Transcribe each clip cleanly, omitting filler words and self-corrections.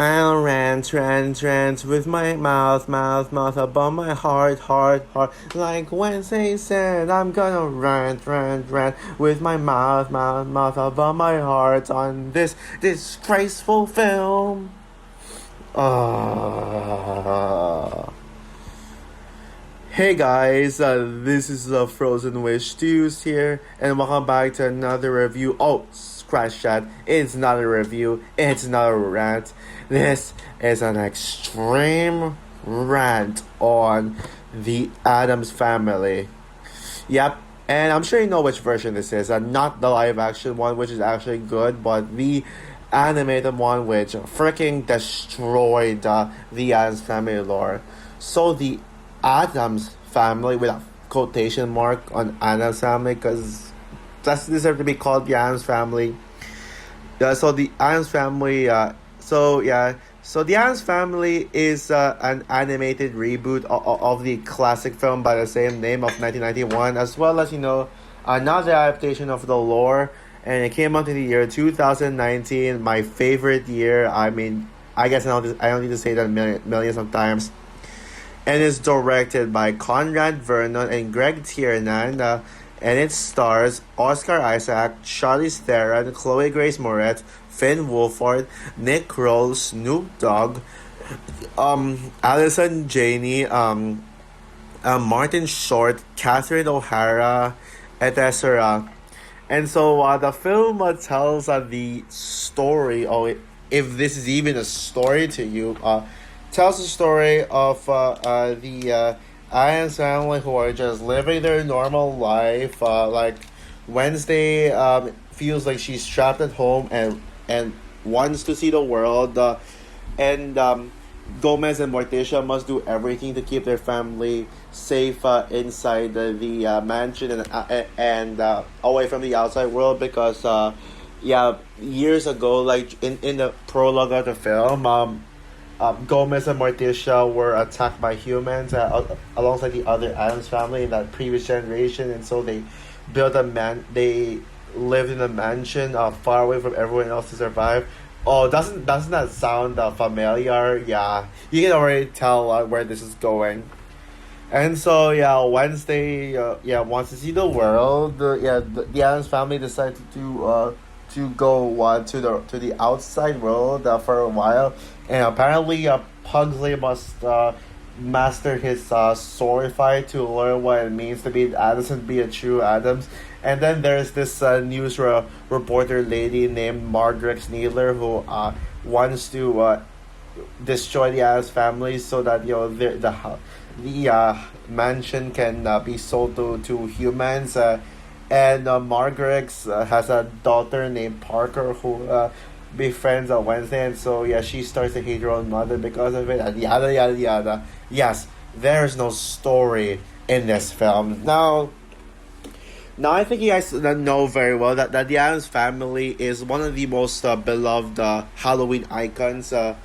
I'll rant with my mouth above my heart. Like Wednesday said, I'm gonna rant with my mouth above my heart on this disgraceful film. Hey guys, this is Frozen Wish Stews here, and welcome back to another review. Oh, scratch that. It's not a review, it's not a rant. This is an extreme rant on the Addams family. Yep, and I'm sure you know which version this is. Not the live action one, which is actually good, but the animated one, which freaking destroyed the Addams family lore. So the Addams family, with a quotation mark on Addams family, because that's deserve to be called the Addams family. Yeah, so the Addams family. So the Addams family is an animated reboot of the classic film by the same name of 1991, as well as another adaptation of the lore, and it came out in the year 2019. My favorite year. I mean, I guess I don't need to say that millions of times. And it's directed by Conrad Vernon and Greg Tiernan, and it stars Oscar Isaac, Charlize Theron, Chloe Grace Moretz, Finn Wolfhard, Nick Kroll, Snoop Dogg, Allison Janney, Martin Short, Catherine O'Hara, etc. And so the film tells the story, or if this is even a story to you, tells the story of the Addams family who are just living their normal life. Like Wednesday feels like she's trapped at home and wants to see the world. And Gomez and Morticia must do everything to keep their family safe inside the mansion and away from the outside world, because years ago, like in the prologue of the film, Gomez and Morticia were attacked by humans alongside the other Addams family in that previous generation, and so they built They lived in a mansion far away from everyone else to survive. Oh, doesn't that sound familiar? Yeah, you can already tell where this is going. And so Wednesday wants to see the world. The Addams family decided to go to the outside world for a while, and apparently Pugsley must master his sword fight to learn what it means to be Addams and be a true Addams. And then there's this news reporter lady named Margaret Sneedler who wants to destroy the Addams family so that the mansion can be sold to humans. And Margaret has a daughter named Parker who befriends on Wednesday, and so she starts to hate her own mother because of it, and yada yada yada. Yes, there's no story in this film. Now I think you guys know very well that the Addams family is one of the most beloved Halloween icons. The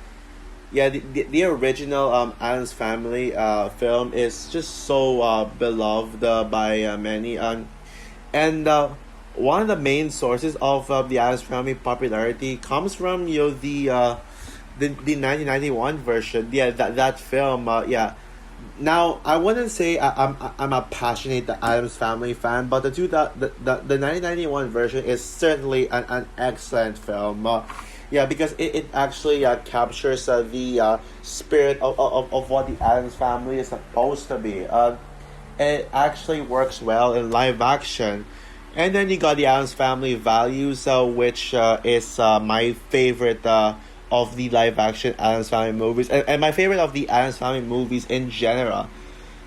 original Addams family film is just so beloved by many. And one of the main sources of the Addams Family popularity comes from the 1991 version. That film. Now I wouldn't say I'm a passionate Addams Family fan, but the 1991 version is certainly an excellent film. Because it actually captures the spirit of what the Addams Family is supposed to be. It actually works well in live action. And then you got the Addams Family Values, which is my favorite of the live action Addams Family movies, and my favorite of the Addams Family movies in general.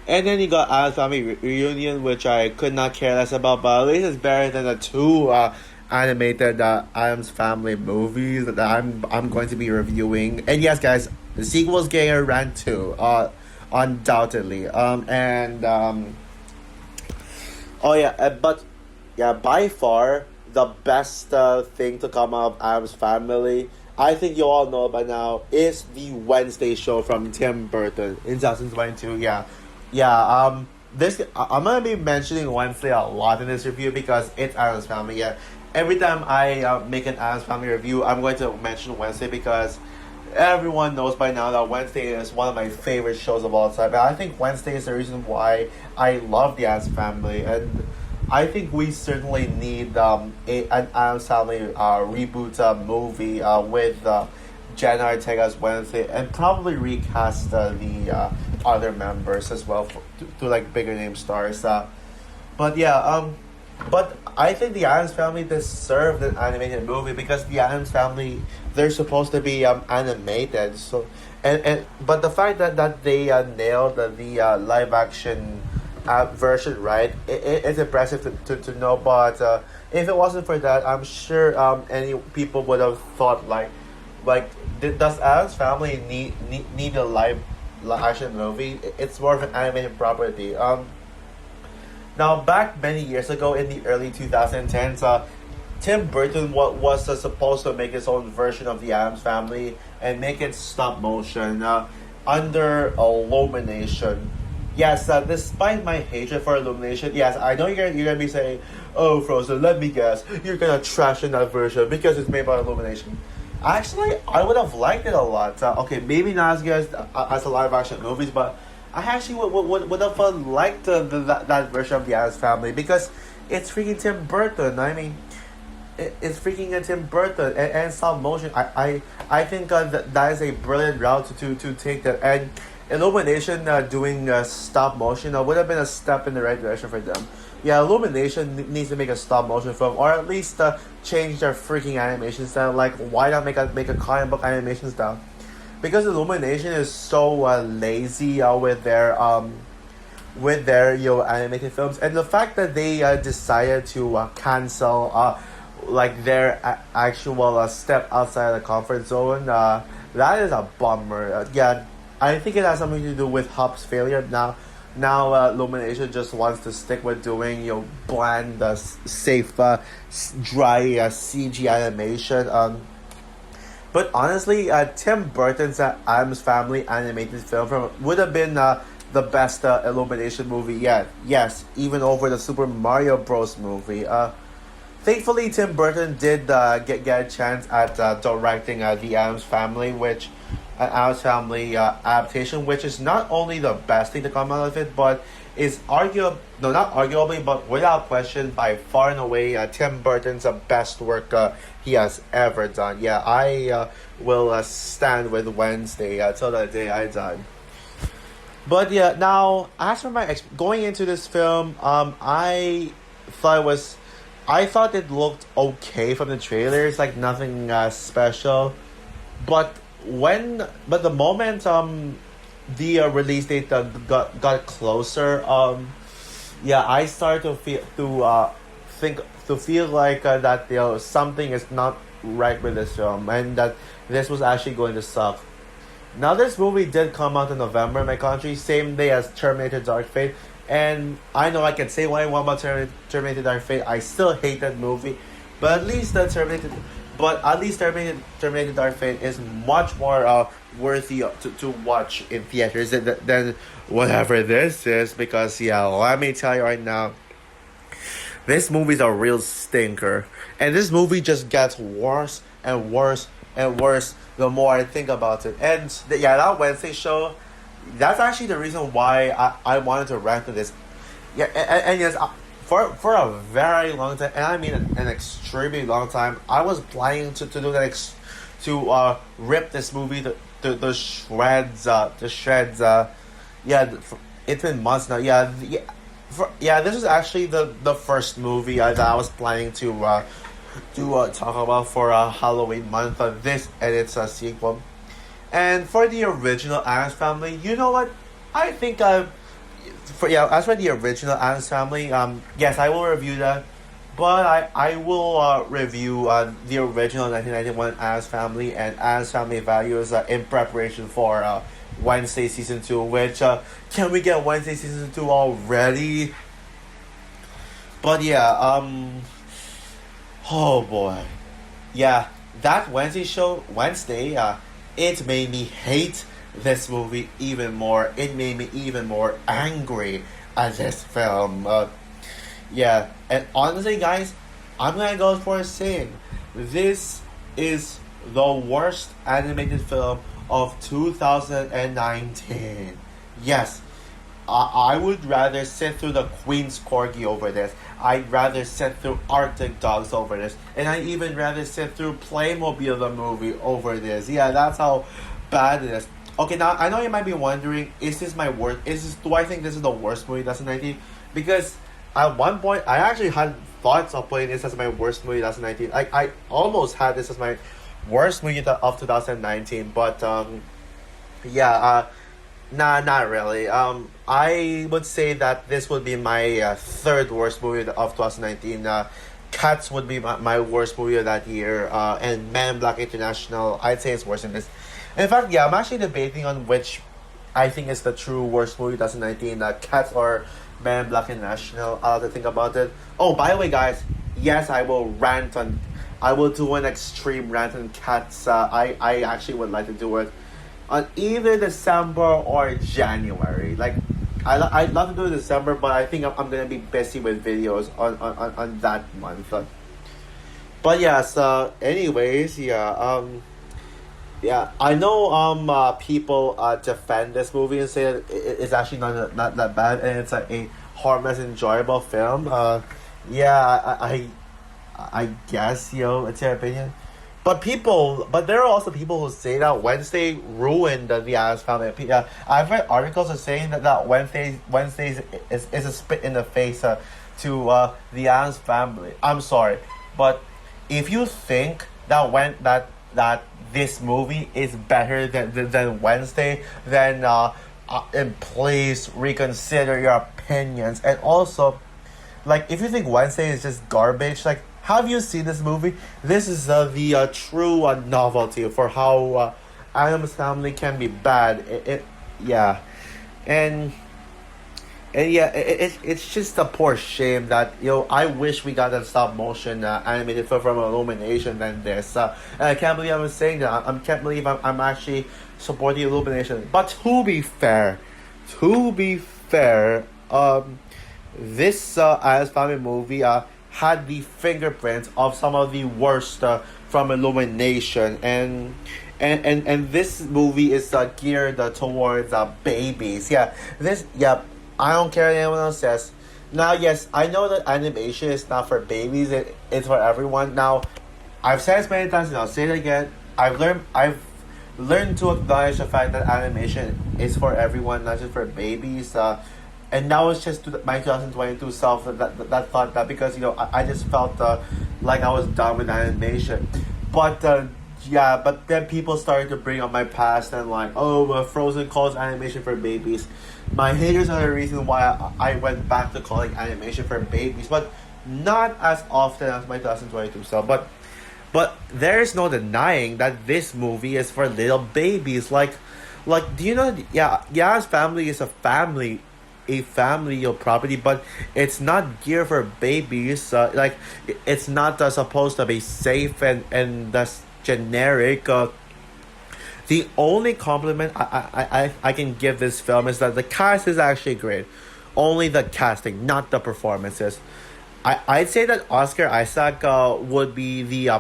And then you got Addams Family Reunion, which I could not care less about, but at least it's better than the two animated Addams Family movies that I'm going to be reviewing. And yes, guys, the sequel is getting a rant too. Undoubtedly. By far the best thing to come out of Addams Family, I think you all know by now, is the Wednesday show from Tim Burton in 2022. I'm gonna be mentioning Wednesday a lot in this review because it's Addams Family. Every time I make an Addams Family review, I'm going to mention Wednesday because everyone knows by now that Wednesday is one of my favorite shows of all time. And I think Wednesday is the reason why I love the Addams Family, and I think we certainly need an Addams Family reboot movie with Jenna Ortega's Wednesday, and probably recast the other members as well to like bigger name stars. But yeah, but I think the Addams Family deserved an animated movie because the Addams Family, they're supposed to be animated. So and but the fact that they nailed live action version right, it's impressive to know. But if it wasn't for that, I'm sure any people would have thought like does Addams Family need a live action movie? It's more of an animated property. Now, back many years ago in the early 2010s, Tim Burton was supposed to make his own version of the Addams Family and make it stop motion under Illumination. Yes, despite my hatred for Illumination, yes, I know you're gonna be saying, "Oh, Frozen, let me guess, you're gonna trash in that version because it's made by Illumination." Actually, I would have liked it a lot. Okay, maybe not as good as the live action movies, but I actually would have liked that version of the Addams Family because it's freaking Tim Burton. I mean, it's freaking Tim Burton and stop motion. I think that is a brilliant route to take that. And Illumination doing stop motion would have been a step in the right direction for them. Yeah, Illumination needs to make a stop motion film, or at least change their freaking animation style. Like, why not make a comic book animation style? Because Illumination is so lazy with their animated films, and the fact that they decided to cancel like their actual step outside of the comfort zone, that is a bummer. Yeah, I think it has something to do with Hop's failure. Now Illumination just wants to stick with doing bland, safe, dry CG animation. But honestly, Tim Burton's Addams Family animated film would have been the best Illumination movie yet. Yes, even over the Super Mario Bros. Movie. Thankfully, Tim Burton did get a chance at directing the Addams Family, which an Addams Family adaptation, which is not only the best thing to come out of it, but is not arguably, but without question, by far and away, Tim Burton's best work he has ever done. Yeah, I will stand with Wednesday till the day I die. But yeah, now as for my going into this film, I thought it looked okay from the trailers, like nothing special, but the moment the release date got closer, yeah, I started to feel like that something is not right with this film, and that this was actually going to suck. Now, this movie did come out in November in my country, same day as Terminator Dark Fate, and I know I can say what I want about Terminator Dark Fate. I still hate that movie, but at least Terminator Dark Fate is much more worthy to watch in theaters than whatever this is, because yeah, let me tell you right now, this movie's a real stinker, and this movie just gets worse and worse and worse the more I think about it. And yeah, that Wednesday show, that's actually the reason why I wanted to rant to this. Yeah, and yes, for a very long time, and I mean an extremely long time, I was planning to do that, to rip this movie to the shreds. Yeah, it's been months now. Yeah, this is actually the first movie that I was planning to talk about for Halloween month. This and its sequel. And for the original Addams Family, you know what? I think as for the original Addams Family, yes, I will review that, but I will review the original 1991 Addams Family and Addams Family Values in preparation for Wednesday season 2. Which can we get Wednesday season 2 already? But yeah, oh boy, yeah, that Wednesday, it made me hate this movie even more. It made me even more angry at this film. Yeah, and honestly, guys, I'm gonna go for saying this is the worst animated film of 2019. Yes, I would rather sit through the Queen's Corgi over this. I'd rather sit through Arctic Dogs over this. And I'd even rather sit through Playmobil the movie over this. Yeah, that's how bad it is. Okay, now I know you might be wondering, is this my worst? Do I think this is the worst movie 2019? Because at one point I actually had thoughts of putting this as my worst movie 2019. I almost had this as my worst movie of 2019, but yeah, nah, not really. I would say that this would be my third worst movie of 2019. Cats would be my worst movie of that year, and Men in Black International, I'd say it's worse than this. In fact, yeah, I'm actually debating on which I think is the true worst movie 2019, Cats or Men in Black International. I'll have to think about it. Oh, by the way, guys, yes, I will do an extreme rant on Cats. I actually would like to do it on either December or January. Like, I'd love to do it December, but I think I'm gonna be busy with videos on that month. But yeah, so anyways, yeah, I know people defend this movie and say that it's actually not that bad and it's a harmless, enjoyable film. Yeah, I guess it's your opinion. But there are also people who say that Wednesday ruined the Addams Family. Yeah, I've read articles of saying that Wednesday is a spit in the face to the Addams Family. I'm sorry, but if you think that this movie is better than Wednesday, then and please reconsider your opinions. And also, like, if you think Wednesday is just garbage, like, have you seen this movie? This is the true novelty for how Addams Family can be bad. Yeah, and yeah, it's just a poor shame that I wish we got a stop motion animated film from Illumination than this. And I can't believe I'm saying that. I can't believe I'm actually supporting Illumination. But to be fair, this Addams Family movie had the fingerprints of some of the worst from Illumination, and this movie is geared towards babies. Yeah, I don't care what anyone else says. Now, yes, I know that animation is not for babies; it's for everyone. Now, I've said this many times, and I'll say it again. I've learned to acknowledge the fact that animation is for everyone, not just for babies. And that was just my 2022 self that thought that, because I just felt like I was done with animation, but yeah, but then people started to bring up my past and like, oh, Frozen calls animation for babies. My haters are the reason why I went back to calling animation for babies, but not as often as my 2022 self. But there is no denying that this movie is for little babies. Like, do you know? Yeah, Yas Family is a family property, but it's not geared for babies. Like, it's not supposed to be safe and that's generic. The only compliment I can give this film is that the cast is actually great. Only the casting, not the performances. I'd say that Oscar Isaac would be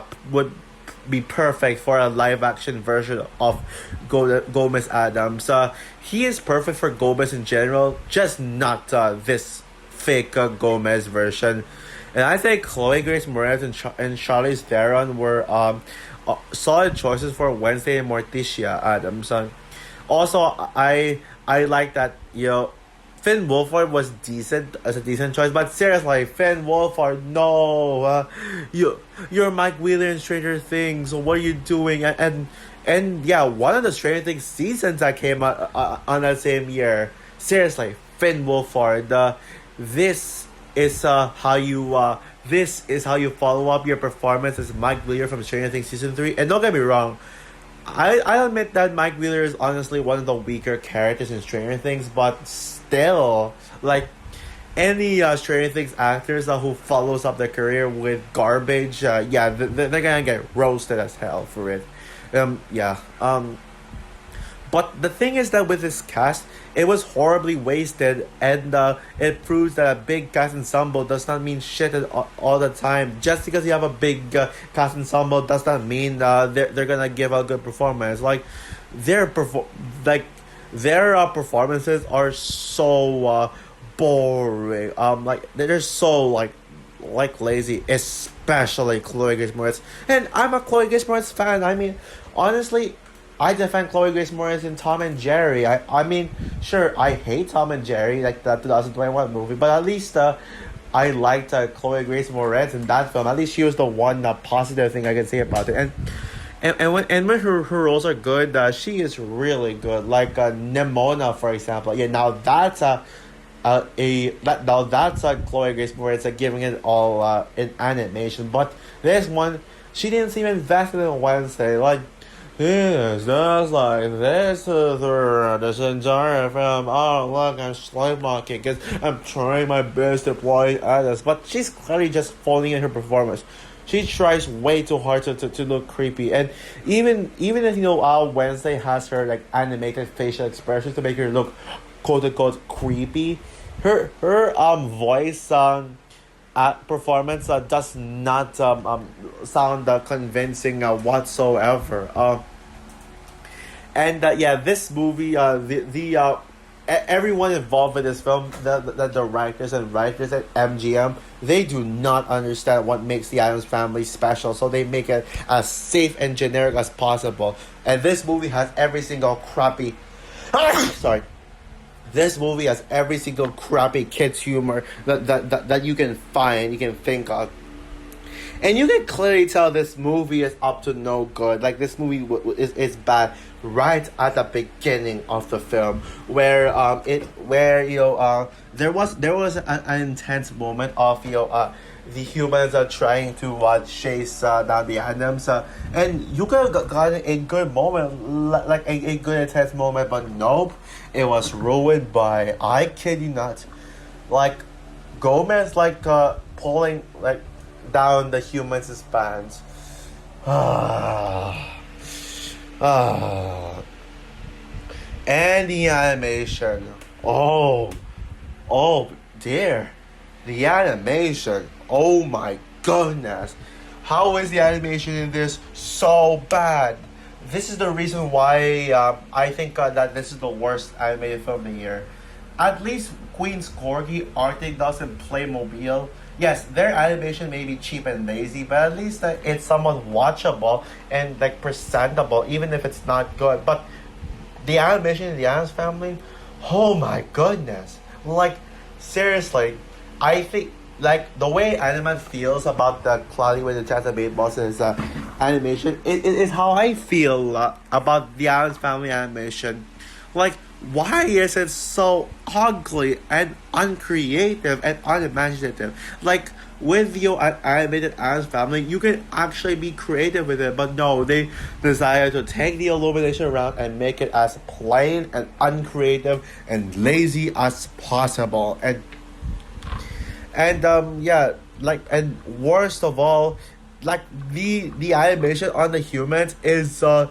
perfect for a live action version of Gomez Addams. He is perfect for Gomez in general, just not this fake Gomez version. And I think Chloe Grace Moretz and Charlize Theron were solid choices for Wednesday and Morticia Addams. Also, I like that Finn Wolfhard was decent as a decent choice, but seriously, Finn Wolfhard, no, you're Mike Wheeler in Stranger Things. So what are you doing? And yeah, one of the Stranger Things seasons that came out on that same year. Seriously, Finn Wolfhard, this is how you follow up your performance as Mike Wheeler from Stranger Things season 3. And don't get me wrong, I admit that Mike Wheeler is honestly one of the weaker characters in Stranger Things, but still, like, any Stranger Things actors who follows up their career with garbage, they're gonna get roasted as hell for it. Yeah. But the thing is that with this cast, it was horribly wasted, and it proves that a big cast ensemble does not mean shit all the time. Just because you have a big cast ensemble does not mean they're gonna give a good performance. Like their like their performances are so boring. Like they're so like lazy, especially Chloe Grace Moretz. And I'm a Chloe Grace Moretz fan. I mean, honestly, I defend Chloe Grace Moretz in Tom and Jerry. I mean, sure, I hate Tom and Jerry, like the 2021 movie, but at least I liked Chloe Grace Moretz in that film. At least she was the one positive thing I can say about it. And when her roles are good, she is really good. Like Nimona, for example. Yeah, now that's Chloe Grace Moretz giving it all in animation. But this one, she didn't seem invested in Wednesday. Like, yes, that's like this is this entire film. Oh look, I'm sleepwalking because I'm trying my best to play Addams. But she's clearly just falling in her performance. She tries way too hard to look creepy, and even if Wednesday has her like animated facial expressions to make her look quote unquote creepy, her voice performance does not sound convincing whatsoever. And yeah, this movie, everyone involved with this film, the directors and writers at MGM, they do not understand what makes the Addams Family special, so they make it as safe and generic as possible. And this movie has every single crappy sorry. This movie has every single crappy kids humor that you can think of. And you can clearly tell this movie is up to no good. Like, this movie is bad right at the beginning of the film, where there was an intense moment of the humans are trying to chase down the Addams, and you could have gotten a good moment, like a good intense moment, but nope, it was ruined by, I kid you not, like Gomez pulling down the humans' pants. And the animation. Oh dear. The animation. Oh my goodness. How is the animation in this so bad? This is the reason why I think that this is the worst animated film of the year. At least Queen's Corgi, Arctic Dogs, and Playmobil, yes, their animation may be cheap and lazy, but at least it's somewhat watchable and presentable, even if it's not good. But the animation in the Addams Family, oh my goodness! Seriously, I think the way Animan feels about the Cloudy with the Chance of Meatballs is animation. It is how I feel about the Addams Family animation. Why is it so ugly and uncreative and unimaginative? With your animated Addams Family, you can actually be creative with it, but no, they decided to take the illumination around and make it as plain and uncreative and lazy as possible. And worst of all, the animation on the humans is on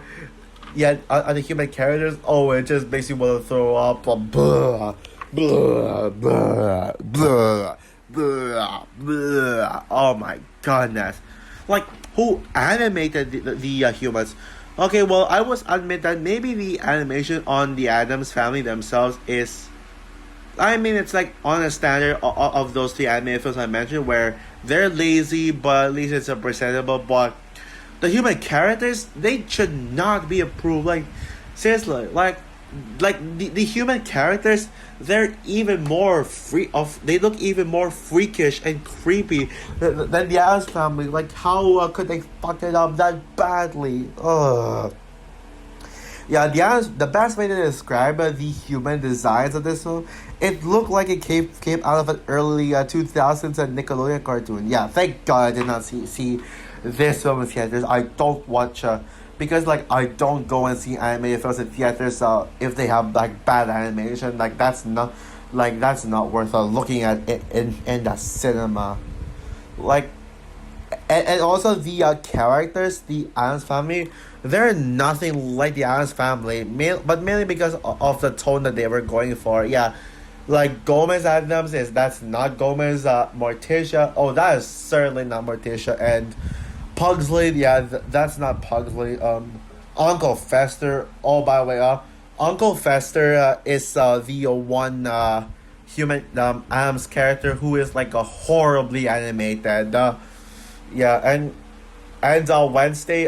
the human characters, it just makes you want to throw up. Blah, blah, blah, blah, blah, blah. Oh my goodness. Who animated the humans? Okay, well, I must admit that maybe the animation on the Addams Family themselves is, it's on a standard of those three animated films I mentioned, where they're lazy, but at least it's presentable. But the human characters, they should not be approved. Seriously, the human characters, they're even more they look even more freakish and creepy than the Addams Family. How could they fuck it up that badly? Ugh. Yeah, the best way to describe the human designs of this film, it looked like it came out of an early 2000s Nickelodeon cartoon. Yeah, thank God I did not see this film in theaters. I don't watch because I don't go and see animated films in theaters if they have bad animation. That's not worth looking at it in the cinema. And also the characters, the Addams family, they're nothing like the Addams family, but mainly because of the tone that they were going for. Yeah, like Gomez Adams is that's not Gomez. Morticia, oh, that is certainly not Morticia. And Pugsley, yeah, that's not Pugsley. Uncle Fester. Oh, by the way, Uncle Fester is the one human Adams character who is like a horribly animated. Yeah, and Wednesday.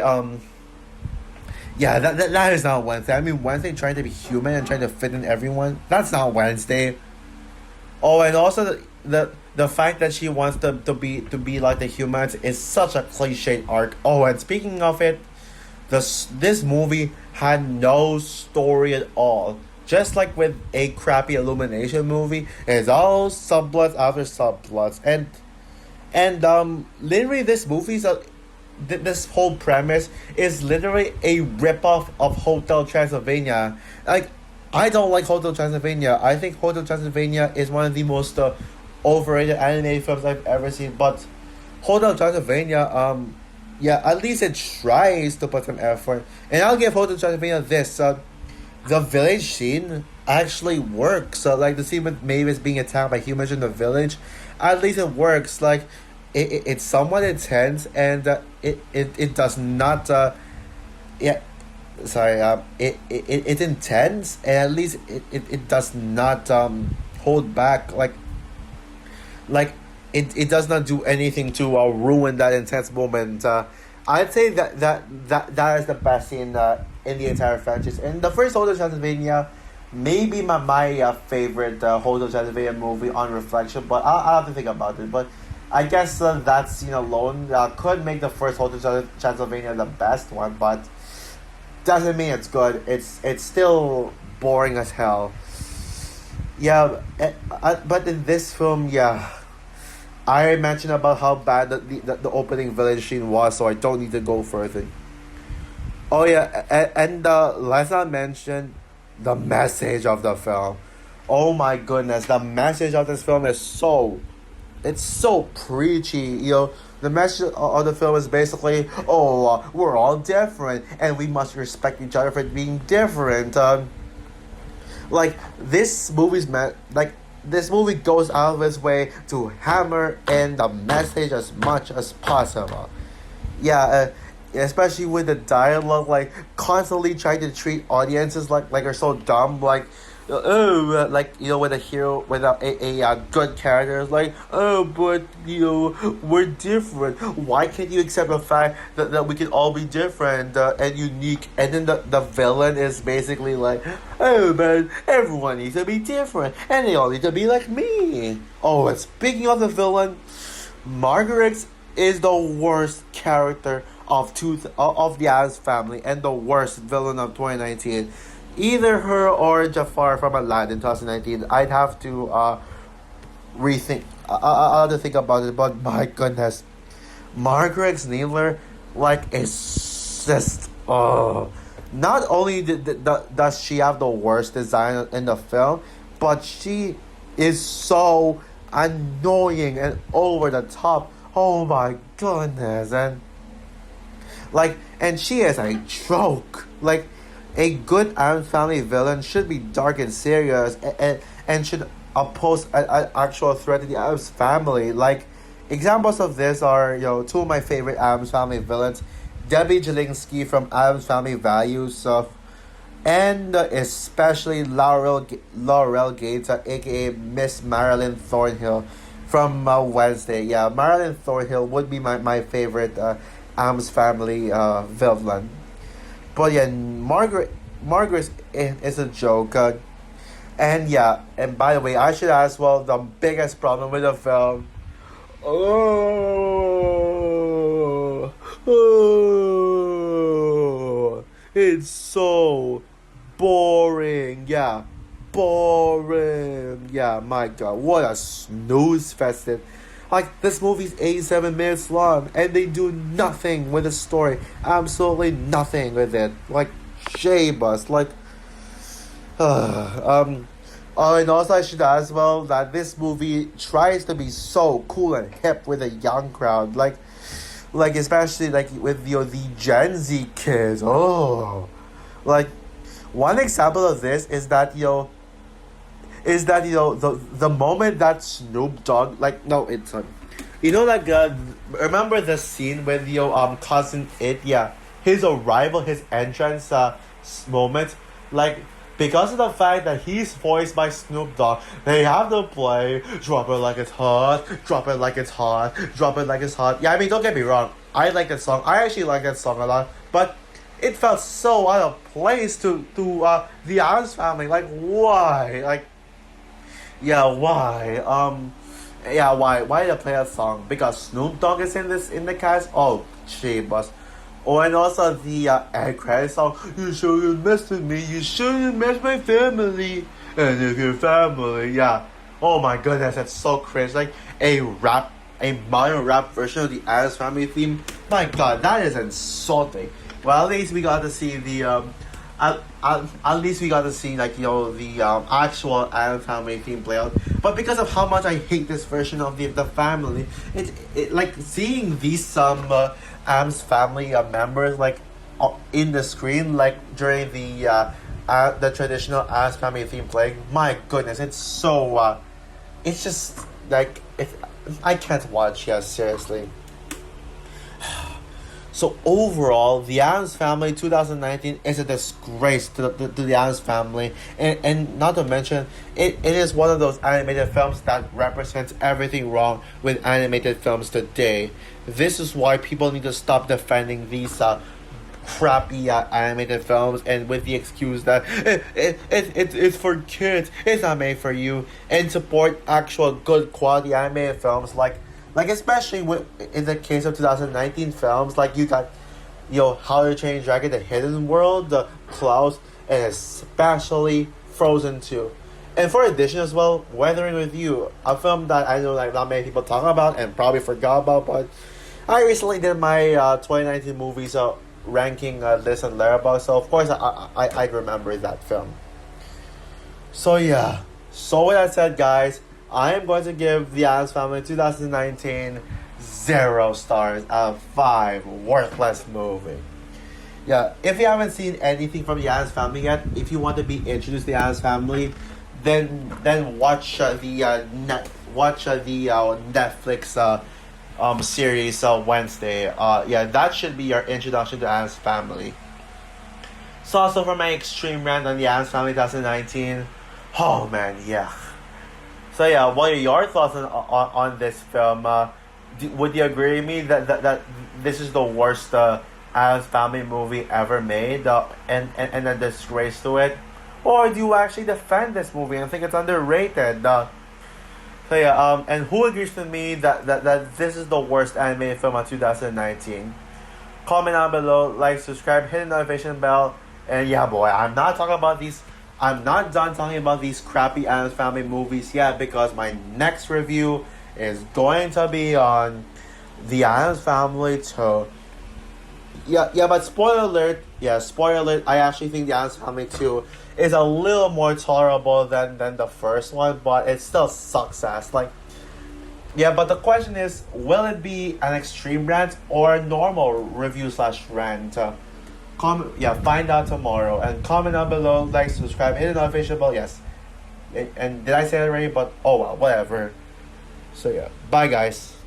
Yeah, that is not Wednesday. I mean, Wednesday trying to be human and trying to fit in everyone. That's not Wednesday. Oh, and also the fact that she wants to be like the humans is such a cliche arc. Oh, and speaking of it, this movie had no story at all. Just like with a crappy Illumination movie, it's all subplots after subplots, and literally this movie's this whole premise is literally a ripoff of Hotel Transylvania. Like, I don't like Hotel Transylvania. I think Hotel Transylvania is one of the most overrated animated films I've ever seen. But Hotel Transylvania, yeah, at least it tries to put some effort. And I'll give Hotel Transylvania this: the village scene actually works. So, like the scene with Mavis being attacked by humans in the village, at least it works. Like, it's somewhat intense, and it does not yeah, sorry, it's intense, and at least it does not hold back. Like it does not do anything to ruin that intense moment. I'd say that is the best scene in the entire franchise. And the first Hotel Transylvania, maybe my favorite Hotel Transylvania movie on reflection, but I'll have to think about it. But I guess that scene alone could make the first Hotel Transylvania the best one, but doesn't mean it's good. It's still boring as hell. Yeah, but in this film, yeah, I mentioned about how bad the opening village scene was, so I don't need to go further. Oh yeah, and let's not mention the message of the film. Oh my goodness, the message of this film is it's so preachy. The message of the film is basically, oh, we're all different, and we must respect each other for being different. Like this movie goes out of its way to hammer in the message as much as possible. Yeah, especially with the dialogue, like constantly trying to treat audiences like are so dumb, like oh, like with a hero, with a good character, it's like, oh, but we're different. Why can't you accept the fact that we can all be different and unique? And then the villain is basically like, oh, but everyone needs to be different, and they all need to be like me. Oh, and speaking of the villain, Margaret is the worst character of the Addams family and the worst villain of 2019. Either her or Jafar from Aladdin 2019. I'd have to rethink. I'll have to think about it. But my goodness, Margaret Needler, like, is just Not only does she have the worst design in the film, but she is so annoying and over the top. Oh my goodness, and she is a joke. Like, a good Addams Family villain should be dark and serious, and should oppose an actual threat to the Addams Family. Like, examples of this are, two of my favorite Addams Family villains, Debbie Jelinski from Addams Family Values, and especially Laurel Gates, aka Miss Marilyn Thornhill from Wednesday. Yeah, Marilyn Thornhill would be my favorite Addams Family villain. But yeah, Margaret is a joke. And yeah, and by the way, I should ask, well, the biggest problem with the film. It's so boring. Yeah, boring. Yeah, my God, what a snooze fest. Like, this movie's 87 minutes long, and they do nothing with the story. Absolutely nothing with it. Like, J-Bus. Like, and also I should add as well that this movie tries to be so cool and hip with a young crowd. Like, like especially like with the Gen Z kids. Oh, like one example of this is that the moment that Snoop Dogg, like, no, it's like remember the scene with cousin It, yeah, his arrival, his entrance moment, like, because of the fact that he's voiced by Snoop Dogg, they have to play "Drop It Like It's Hot," "Drop It Like It's Hot," "Drop It Like It's Hot." Yeah, I mean, don't get me wrong, I like that song. I actually like that song a lot, but it felt so out of place to the Addams Family. Like, why? Like, yeah, why? Yeah, why did I play that song? Because Snoop Dogg is in the cast. Oh, gee, but oh, and also the end credit song. You shouldn't mess with me. You shouldn't mess my family. And if your family, yeah. Oh my goodness, that's so cringe. Like a modern rap version of the Addams Family theme. My God, that is insulting. Well, at least we got to see at least we got to see, like, the actual Addams Family theme play out. But because of how much I hate this version of the family, it like seeing these Addams Family members, like, in the screen, like during the traditional Addams Family theme playing. My goodness, it's so it's just like I can't watch. Yeah, seriously. So overall, the Addams Family 2019 is a disgrace to the Addams Family, and not to mention, it is one of those animated films that represents everything wrong with animated films today. This is why people need to stop defending these crappy animated films, and with the excuse that it's for kids, it's not made for you, and support actual good quality animated films like especially in the case of 2019 films, like you got How to Train Your Dragon, The Hidden World, The Klaus, and especially Frozen 2. And for addition as well, Weathering with You, a film that I know like not many people talk about and probably forgot about, but I recently did my 2019 movies ranking list on Letterboxd, so of course I remember that film. So yeah, so with that said, guys, I am going to give The Addams Family 2019 0 stars out of 5. Worthless movie. Yeah, if you haven't seen anything from The Addams Family yet, if you want to be introduced to The Addams Family, then watch the Netflix series Wednesday. Yeah, that should be your introduction to Addams Family. So also for my extreme rant on The Addams Family 2019, oh man, yeah. So yeah, what are your thoughts on this film? Would you agree with me that this is the worst Addams Family movie ever made, and a disgrace to it? Or do you actually defend this movie and think it's underrated? So yeah, and who agrees with me that this is the worst animated film of 2019? Comment down below, like, subscribe, hit the notification bell, and yeah, boy, I'm not done talking about these crappy Addams Family movies yet, because my next review is going to be on The Addams Family 2. Yeah, but spoiler alert, I actually think The Addams Family 2 is a little more tolerable than the first one, but it still sucks ass. Like, yeah, but the question is, will it be an extreme rant or a normal review / rant? Find out tomorrow, and comment down below, like, subscribe, hit the notification bell. Yes, and did I say it already? But oh well, whatever. So yeah, bye guys.